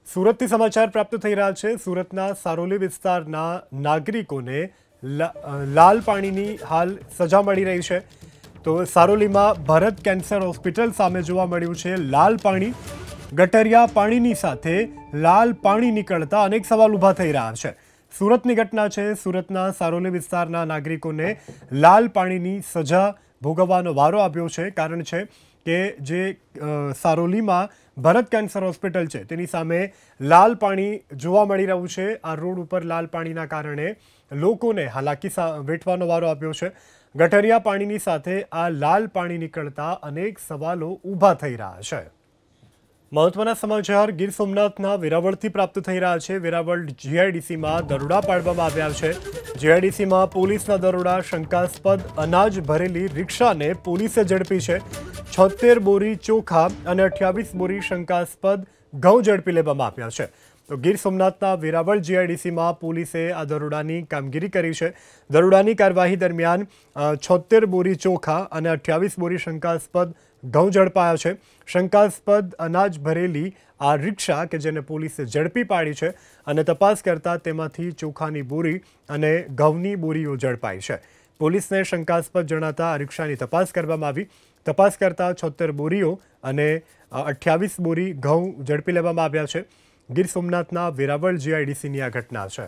સુરતથી સમાચાર પ્રાપ્ત થઈ રહ્યા છે। સુરતના સારોલી વિસ્તારના નાગરિકોને લાલ પાણીની હાલ સજા મળી રહી છે। તો સારોલીમાં ભરત કેન્સર હોસ્પિટલ સામે જોવા મળ્યું છે લાલ પાણી। ગટરિયા પાણીની સાથે લાલ પાણી નીકળતા અનેક સવાલ ઊભા થઈ રહ્યા છે। સુરતની ઘટના છે। સુરતના સારોલી વિસ્તારના નાગરિકોને લાલ પાણીની સજા ભોગવવાનો વારો આવ્યો છે। કારણ છે કે જે સારોલીમાં ભરત કેન્સર હોસ્પિટલ છે તેની સામે લાલ પાણી જોવા મળી રહ્યું છે। આ રોડ ઉપર લાલ પાણીના કારણે લોકોને હાલાકી વેઠવાનો વારો આવ્યો છે। ગટરિયા પાણીની સાથે આ લાલ પાણી નીકળતા અનેક સવાલો ઊભા થઈ રહ્યા છે। મહત્વના સમાચાર ગીર સોમનાથના વેરાવળથી પ્રાપ્ત થઈ રહ્યા છે। વેરાવળ જીઆઈડીસીમાં દરોડા પાડવામાં આવ્યા છે। જીઆઈડીસીમાં પોલીસના દરોડા શંકાસ્પદ અનાજ ભરેલી રિક્ષાને પોલીસે ઝડપી છે। 76 બોરી ચોખા અને 28 બોરી શંકાસ્પદ ઘઉં ઝડપી લેવામાં આવ્યા છે। તો ગીર સોમનાથના વેરાવળ જીઆઈડીસીમાં પોલીસે આ દરોડાની કામગીરી કરી છે। દરોડાની કાર્યવાહી દરમિયાન 76 બોરી ચોખા અને 28 બોરી શંકાસ્પદ ઘઉં ઝડપાયા છે। શંકાસ્પદ અનાજ ભરેલી આ રિક્ષા કે જેને પોલીસે ઝડપી પાડી છે અને તપાસ કરતા તેમાંથી ચોખાની બોરી અને ઘઉંની બોરીઓ ઝડપાઈ છે। પોલીસને શંકાસ્પદ જણાતા આ રિક્ષાની તપાસ કરવામાં આવી। તપાસ કરતા 76 બોરીઓ અને 28 બોરી ઘઉં ઝડપી લેવામાં આવ્યા છે। ગીર સોમનાથના વેરાવળ જીઆઈડીસીની આ ઘટના છે।